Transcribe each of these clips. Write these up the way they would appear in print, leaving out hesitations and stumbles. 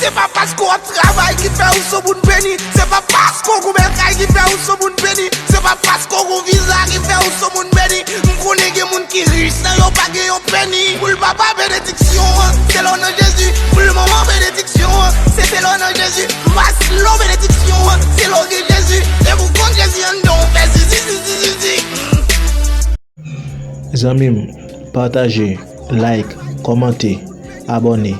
C'est pas parce qu'on travaille qui fait ou son bout de béni. C'est pas parce qu'on gouverne qui fait ou son bout de béni. C'est pas parce qu'on a visa qui fait ou son bout de béni. M'connais des gens qui riches, sans yon pas yon penny. Pour le papa bénédiction, c'est l'honneur de Jésus. Pour le maman bénédiction, c'est l'honneur de Jésus. Masse l'eau bénédiction, c'est l'honneur de Jésus. Et vous compte Jésus en don, fait zizi. Les amis, partagez, like, commentez, abonnez.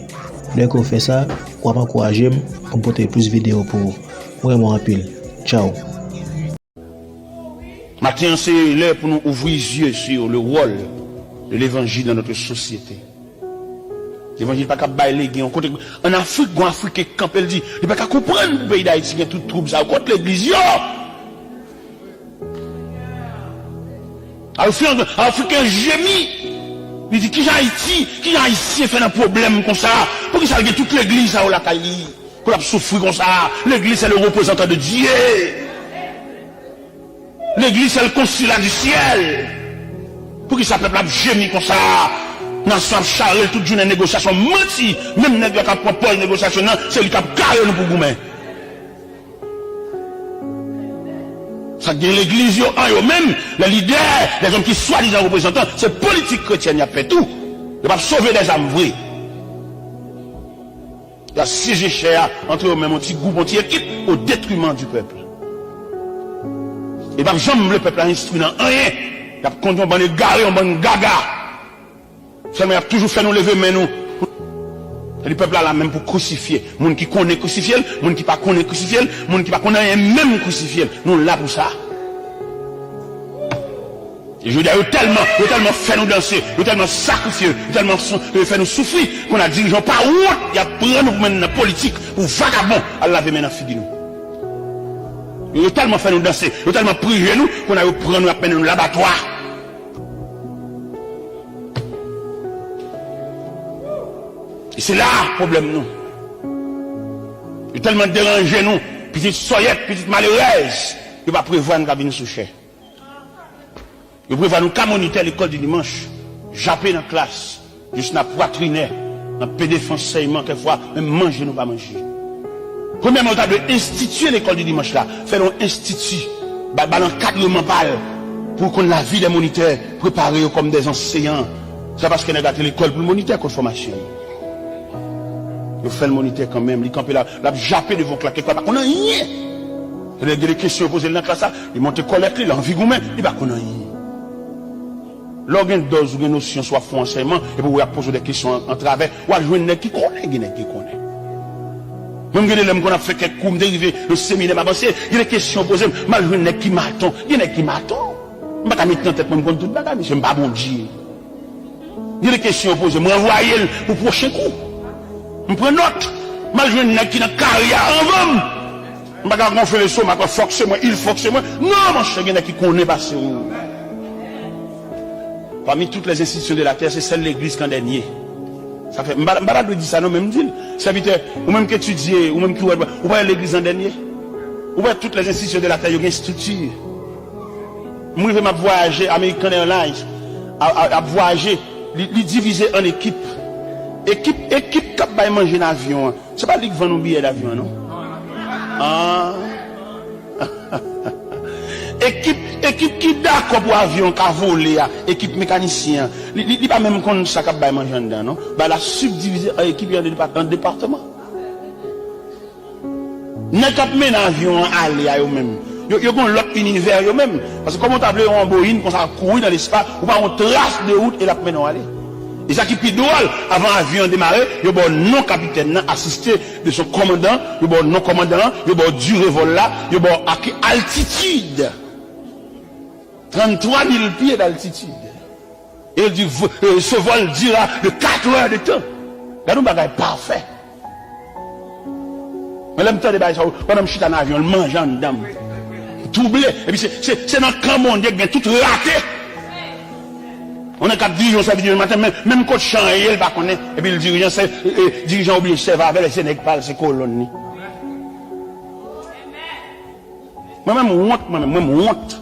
Dès qu'on fait ça, on va m'encourager pour porter plus de vidéos pour vous. Vraiment rapide. Ciao. Maintenant, c'est l'heure pour nous ouvrir les yeux sur le rôle de l'évangile dans notre société. L'évangile n'est pas qu'à bailer. En Afrique, quand Afrique camp, elle dit, il n'est pas qu'à comprendre le pays d'Haïti, il y a toute troupe ça contre l'église. Africain gémit. Il dit, qui j'ai Haïti, fait un problème comme ça. Pour qu'il s'algue toute l'église à la caille, qu'on a souffert comme ça. L'église c'est le représentant de Dieu. L'église c'est le consulat du ciel. Pour qu'il s'appelle la gémie comme ça. Nation charré toute journée négociation menti. Même nègre qui a proposé une négociation, c'est lui qui a carré nous pour goumen. Ça gagne l'église en eux-mêmes, les leaders, les hommes qui soi-disant représentants, c'est politique chrétienne qui a fait tout. Il va sauver des âmes vraies. Il y a siégé cher entre eux-mêmes, un petit groupe, un petit équipe, au détriment du peuple. Et bien, jamais le peuple a instruit dans rien. Il a conduit un bon garé, un bon gaga. Seulement, il a toujours fait nous lever, mais nous. Et le peuple là même pour crucifier. Moun qui connaît crucifier, moun qui pas connaît crucifier, moun qui pas connaît même crucifier. Nous là pour ça. Et je veux dire, il a tellement fait nous danser, il a tellement sacrifié, il a tellement fait nous souffrir qu'on a dirigé par honte, il a pris nous pour mener la politique, pour vagabond, à laver maintenant figure nous. Il a tellement fait nous danser, il a tellement privé nous qu'on a pris nous à peine nous l'abattoir. Et c'est là le problème, nous. Il est tellement dérangé, nous. Petite soyette, petite malheureuse. Il va prévoir une cabine sous chair. Il prévoit nous communauté à l'école du dimanche. Japper dans la classe. Juste dans la poitrine. Dans le PDF enseignement, quelquefois, même manger, nous pas manger. Premièrement, on doit instituer l'école du dimanche là. Faire un institut. Un encadrement pour qu'on la vie des moniteurs préparés comme des enseignants. C'est parce qu'on a gâté l'école pour le moniteur qu'on formation. Il fait le moniteur quand même, il campe là, il a jappé devant claquer quoi, on a rien. Il y a des questions posées dans la classe, il monte collecte, il a envie de goûter, il va qu'on a rien. Lorsqu'il y a une dose ou une notion soit fond enseignement, et puis vous poser des questions en travers, ou à jouer un qui connaît, qui connaît. Même si on a fait quelques coups, dérivé, le séminaire avancé, il y a des questions posées, mal jouer un qui m'attend, il y a un qui m'attend. Je ne vais pas mettre en tête, même contre tout le bagage, je ne suis pas bon Dieu. Il y a des questions posées, je envoyer pour le prochain coup. Je prends note. Je vais jouer qui dans la carrière en homme. Je ne vais pas faire le saut, je vais forcer moi, il force moi. Non, mon cher, il y a qui connaît pas ça. Parmi toutes les institutions de la terre, c'est celle de l'église qu'en dernier. Ça fait, je ne vais pas dire ça, non, même dire. Serviteur, ou même qui étudie, ou même qui ou pas l'église en dernier. Ou pas toutes les institutions de la terre, il y a une structure. Moi, je vais voyager, American Airlines, à voyager, les diviser en équipes. Équipe qui va manger dans l'avion. Ce n'est pas lui qui va nous billets d'avion, non? Ah. Équipe qui d'accord pour l'avion, qui a volé, équipe mécanicien. Il n'est pas même qu'on ça qui va manger dedans, non? La subdiviser en équipe en département. N'est pas même dans l'avion, aller à eux-mêmes. Ils ont l'autre univers eux-mêmes. Parce que comme on t'a appelé en Boeing, quand ça a couru dans l'espace, ou pas on trace de route et la mène aller. Et ça qui est plus drôle, avant l'avion démarrer, il y a bon non capitaine assisté de son commandant, il y a bon non commandant, il y a bon du vol là, il y a bon à quelle altitude 33 000 pieds d'altitude. Et il dit, ce vol dira de 4 heures de temps. Là, nous bagaille parfait. Mais là, temps de bagaille, pendant que je suis dans l'avion, le mangeant dedans. Troublé. Et puis c'est dans le camp mondial qui est tout raté. On a 4 dirigeants, ça veut dire le matin, même coach chant, il va connaître. Et puis le dirigeant obligé de servir avec les Sénégal, c'est colonne. Moi-même, honte.